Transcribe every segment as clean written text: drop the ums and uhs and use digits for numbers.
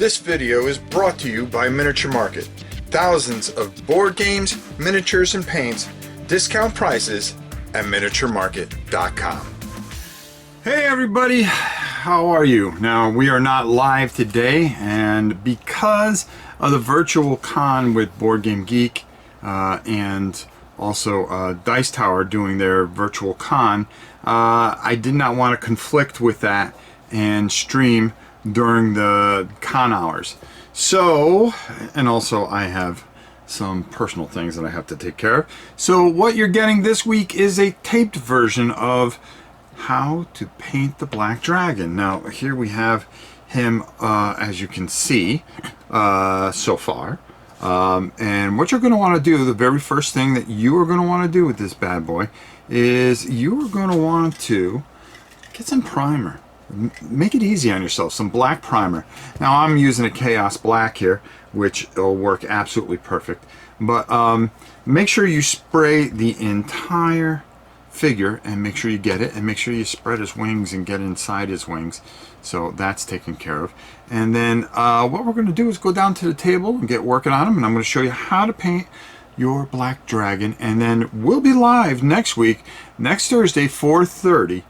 This video is brought to you by Miniature Market. Thousands of board games, miniatures, and paints, discount prices at miniaturemarket.com. Hey everybody, how are you? Now, we are not live today, and because of the virtual con with Board Game Geek and also Dice Tower doing their virtual con, I did not want to conflict with that and stream during the con hours. So, and also I have some personal things that I have to take care of. So what you're getting this week is a taped version of how to paint the Black Dragon. Now here we have him, as you can see, so far. And what you're going to want to do, the very first thing that you are going to want to do with this bad boy is you are going to want to get some primer. Make it easy on yourself, some black primer. Now I'm using a Chaos Black here, which will work absolutely perfect. But make sure you spray the entire figure and make sure you get it, and make sure you spread his wings and get inside his wings. So that's taken care of. And then what we're going to do is go down to the table and get working on him, and I'm going to show you how to paint your Black Dragon. And then we'll be live next week, next Thursday, 4:30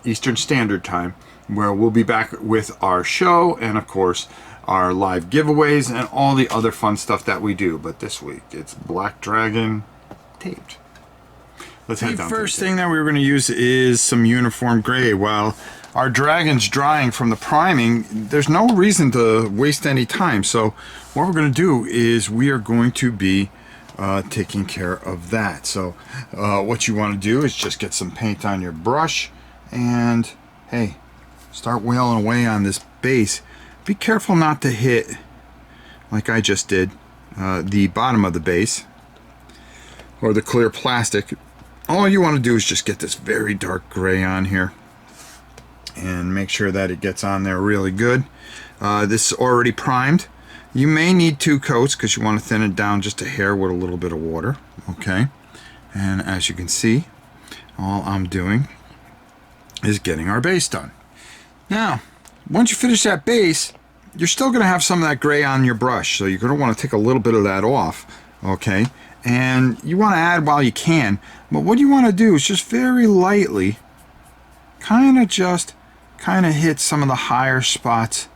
Eastern Standard Time, where we'll be back with our show and of course our live giveaways and all the other fun stuff that we do. But this week it's Black Dragon taped. Let's head down. The first thing that we're going to use is some uniform gray. While our dragon's drying from the priming, there's no reason to waste any time. So what we're going to do is we are going to be taking care of that. So what you want to do is just get some paint on your brush and hey, start wailing away on this base. Be careful not to hit, like I just did, the bottom of the base or the clear plastic. All you want to do is just get this very dark gray on here and make sure that it gets on there really good. This is already primed. You may need 2 coats because you want to thin it down just a hair with a little bit of water. Okay, and as you can see, all I'm doing is getting our base done. Now, once you finish that base, you're still going to have some of that gray on your brush, so you're going to want to take a little bit of that off. Okay, and you want to add while you can, but what you want to do is just very lightly kind of hit some of the higher spots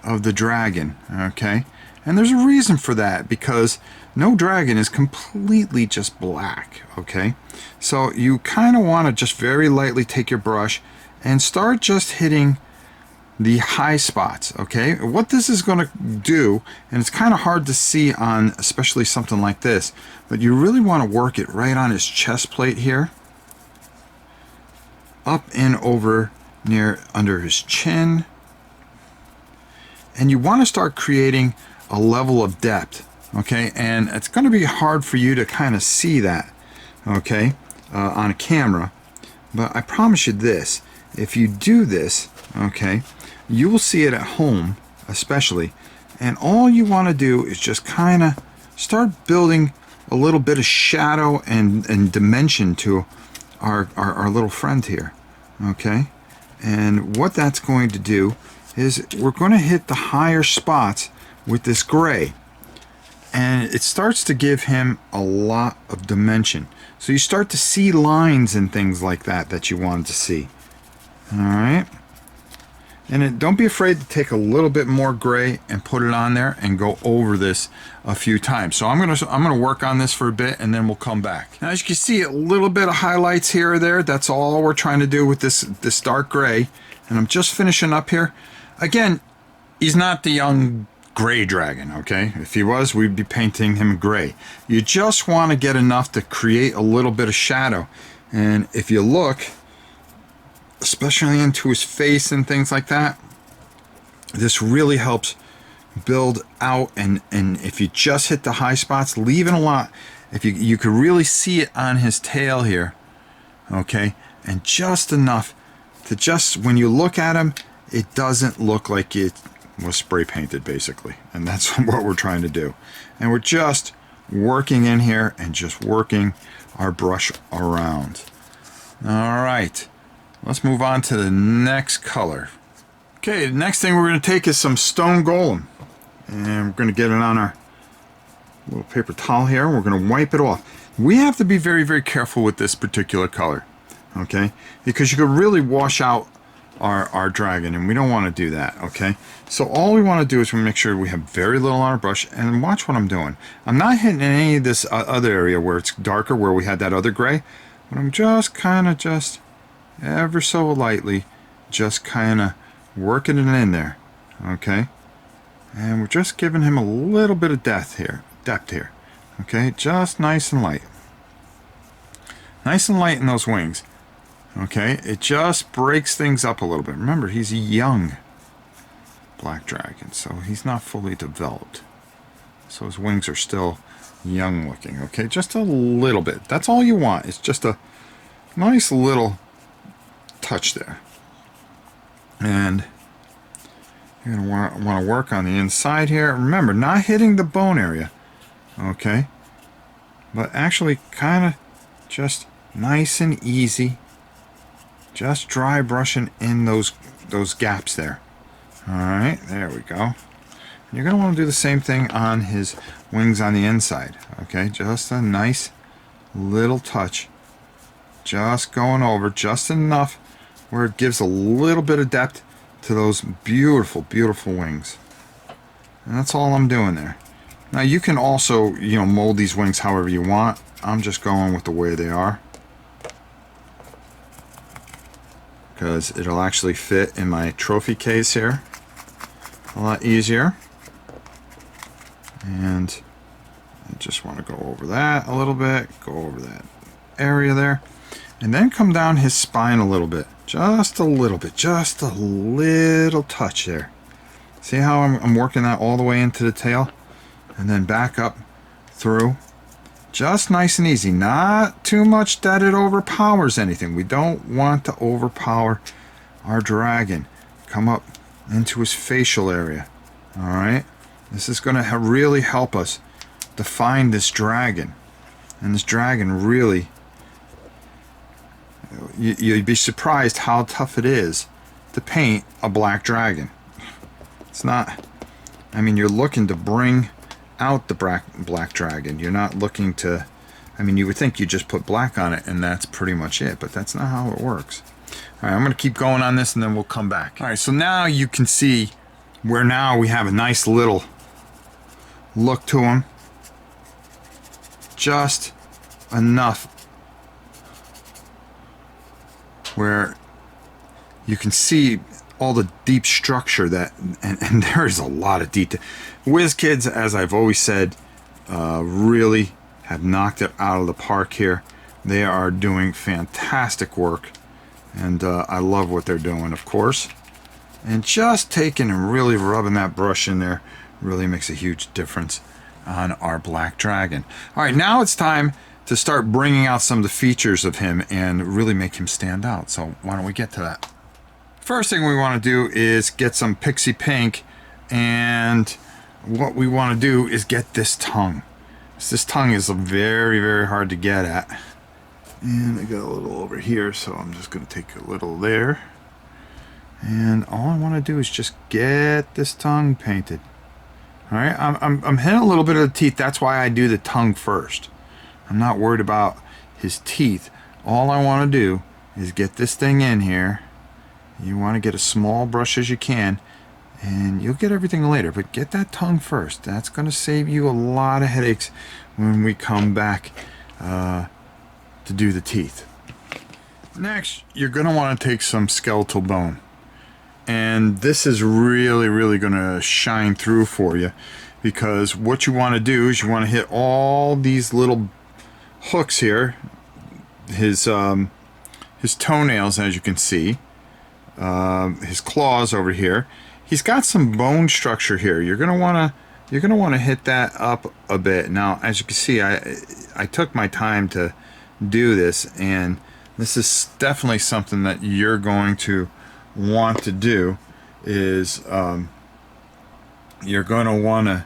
of the dragon. Okay, and there's a reason for that, because no dragon is completely just black. Okay, so you kind of want to just very lightly take your brush and start just hitting the high spots. Okay, what this is going to do, and it's kind of hard to see on especially something like this, but you really want to work it right on his chest plate here, up and over near under his chin. And you want to start creating a level of depth. Okay, and it's going to be hard for you to kind of see that, okay, on a camera, but I promise you this, if you do this, okay, you will see it at home especially, and all you want to do is just kind of start building a little bit of shadow and dimension to our little friend here. Okay, and what that's going to do is we're going to hit the higher spots with this gray, and it starts to give him a lot of dimension, so you start to see lines and things like that you wanted to see. All right, and don't be afraid to take a little bit more gray and put it on there and go over this a few times. So I'm gonna work on this for a bit, and then we'll come back. Now, as you can see, a little bit of highlights here or there. That's all we're trying to do with this dark gray, and I'm just finishing up here. Again, he's not the young gray dragon. Okay, if he was, we'd be painting him gray. You just want to get enough to create a little bit of shadow, and if you look, especially into his face and things like that, this really helps build out. And if you just hit the high spots, leaving a lot, if you could really see it on his tail here, okay, and just enough to just, when you look at him, it doesn't look like it was spray painted, basically. And that's what we're trying to do. And we're just working in here and just working our brush around. All right, let's move on to the next color. Okay, the next thing we're going to take is some stone golem. And we're going to get it on our little paper towel here. We're going to wipe it off. We have to be very, very careful with this particular color. Okay? Because you could really wash out our dragon, and we don't want to do that. Okay? So all we want to do is we make sure we have very little on our brush, and watch what I'm doing. I'm not hitting any of this other area where it's darker, where we had that other gray, but I'm just kind of just ever so lightly just kind of working it in there. Okay? And we're just giving him a little bit of depth here. Okay? Just nice and light. Nice and light in those wings. Okay? It just breaks things up a little bit. Remember, he's a young black dragon, so he's not fully developed. So his wings are still young looking. Okay? Just a little bit. That's all you want. It's just a nice little touch there. And you're going to want to work on the inside here. Remember, not hitting the bone area. Okay? But actually kind of just nice and easy. Just dry brushing in those gaps there. Alright, there we go. You're going to want to do the same thing on his wings on the inside. Okay? Just a nice little touch. Just going over just enough where it gives a little bit of depth to those beautiful, beautiful wings. And that's all I'm doing there. Now you can also, mold these wings however you want. I'm just going with the way they are, because it'll actually fit in my trophy case here a lot easier. And I just want to go over that a little bit, go over that area there, and then come down his spine a little bit. Just a little bit, just a little touch there. See how I'm working that all the way into the tail? And then back up through. Just nice and easy. Not too much that it overpowers anything. We don't want to overpower our dragon. Come up into his facial area. Alright? This is going to really help us define this dragon. And this dragon really... You'd be surprised how tough it is to paint a black dragon. It's not... you're looking to bring out the black dragon. You're not looking to... you would think you just put black on it and that's pretty much it, but that's not how it works. Alright, I'm going to keep going on this and then we'll come back. Alright, so now you can see where now we have a nice little look to him. Just enough where you can see all the deep structure that, and there is a lot of detail. Wizkids, as I've always said, really have knocked it out of the park here. They are doing fantastic work, and I love what they're doing, of course. And just taking and really rubbing that brush in there really makes a huge difference on our black dragon. All right, now it's time to start bringing out some of the features of him and really make him stand out. So why don't we get to that? First thing we want to do is get some pixie pink, and what we want to do is get this tongue. This tongue is very, very hard to get at. And I got a little over here, so I'm just going to take a little there. And all I want to do is just get this tongue painted. All right, I'm hitting a little bit of the teeth. That's why I do the tongue first. I'm not worried about his teeth. All I want to do is get this thing in here. You want to get a small brush as you can, and you'll get everything later, but get that tongue first. That's going to save you a lot of headaches when we come back to do the teeth. Next, you're going to want to take some skeletal bone, and this is really, really going to shine through for you, because what you want to do is you want to hit all these little hooks here, his toenails, as you can see, his claws over here. He's got some bone structure here. You're gonna want to hit that up a bit. Now, as you can see, I took my time to do this, and this is definitely something that you're going to want to do. Is you're going to want to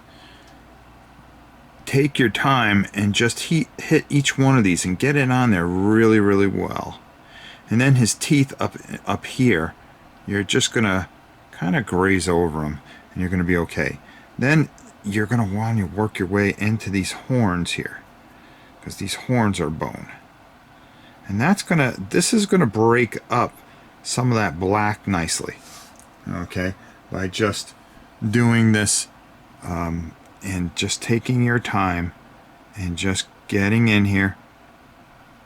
take your time and just hit each one of these and get it on there really, really well. And then his teeth up here, you're just gonna kind of graze over them, and you're going to be okay. Then you're going to want to work your way into these horns here, because these horns are bone. And this is going to break up some of that black nicely, okay, by just doing this and just taking your time and just getting in here,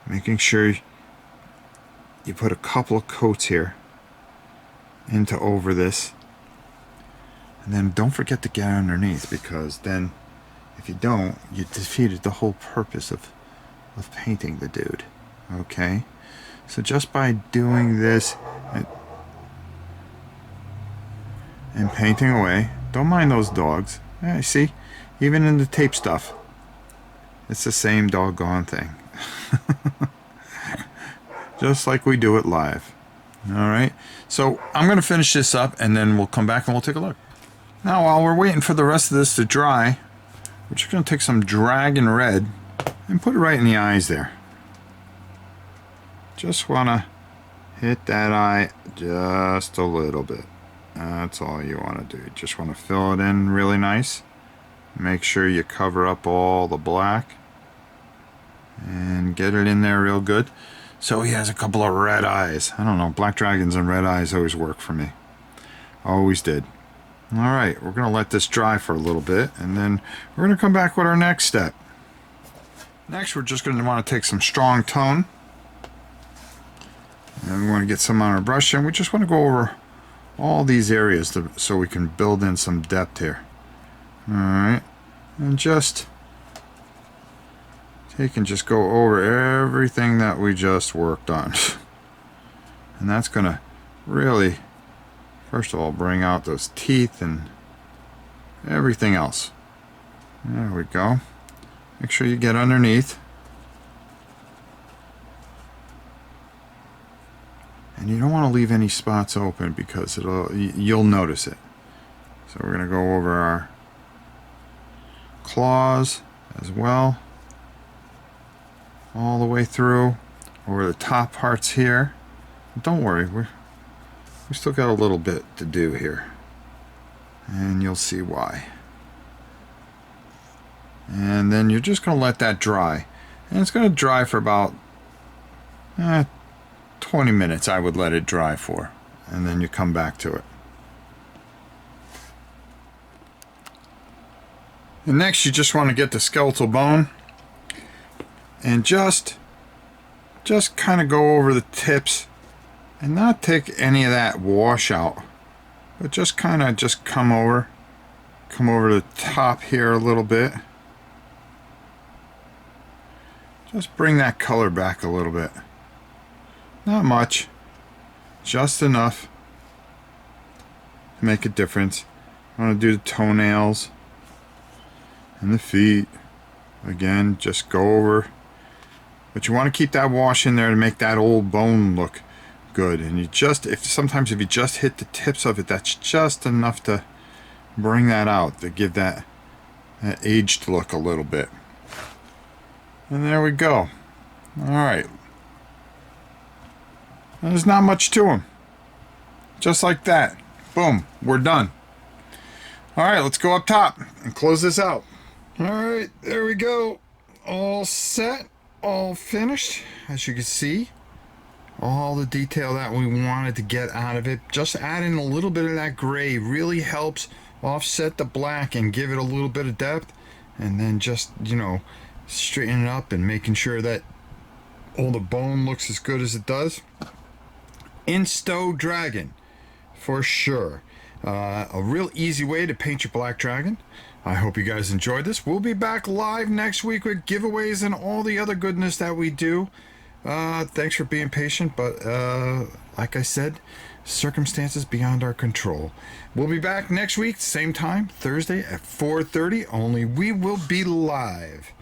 making sure you put a couple of coats here into over this, and then don't forget to get underneath, because then if you don't, you defeated the whole purpose of painting the dude. Okay, so just by doing this and painting away, don't mind those dogs. Yeah, see, even in the tape stuff, it's the same doggone thing. Just like we do it live. Alright, so I'm going to finish this up, and then we'll come back and we'll take a look. Now, while we're waiting for the rest of this to dry, we're just going to take some Dragon Red and put it right in the eyes there. Just want to hit that eye just a little bit. That's all you want to do. You just want to fill it in really nice. Make sure you cover up all the black and get it in there real good. So he has a couple of red eyes. I don't know, black dragons and red eyes always work for me. Always did. Alright, we're going to let this dry for a little bit, and then we're going to come back with our next step. Next, we're just going to want to take some strong tone. And we want to get some on our brush, and we just want to go over all these areas so we can build in some depth here. Alright, and just take and just go over everything that we just worked on. And that's going to really, first of all, bring out those teeth and everything else. There we go. Make sure you get underneath. And you don't want to leave any spots open, because you'll notice it. So we're going to go over our claws as well, all the way through, over the top parts here. But don't worry, we still got a little bit to do here, and you'll see why. And then you're just going to let that dry, and it's going to dry for about 20 minutes. I would let it dry for, and then you come back to it. And next, you just want to get the skeletal bone and just kind of go over the tips and not take any of that wash out, but just kind of come over the top here a little bit. Just bring that color back a little bit. Not much, just enough to make a difference. I want to do the toenails and the feet. Again, just go over. But you want to keep that wash in there to make that old bone look good. And sometimes if you just hit the tips of it, that's just enough to bring that out, to give that aged look a little bit. And there we go. Alright. There's not much to them. Just like that. Boom. We're done. Alright, let's go up top and close this out. Alright, there we go. All set. All finished. As you can see, all the detail that we wanted to get out of it. Just adding a little bit of that gray really helps offset the black and give it a little bit of depth. And then just, straighten it up and making sure that all the bone looks as good as it does. Insto Dragon, for sure. A real easy way to paint your black dragon. I hope you guys enjoyed this. We'll be back live next week with giveaways and all the other goodness that we do. Thanks for being patient, but like I said, circumstances beyond our control. We'll be back next week, same time, Thursday at 4:30, only we will be live.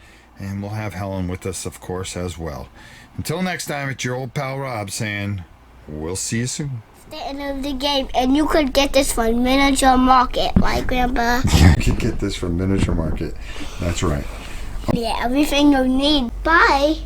And we'll have Helen with us, of course, as well. Until next time, it's your old pal Rob saying, we'll see you soon. The end of the game, and you could get this from Miniature Market, right, Grandpa? You could get this from Miniature Market. That's right. Yeah, everything you need. Bye.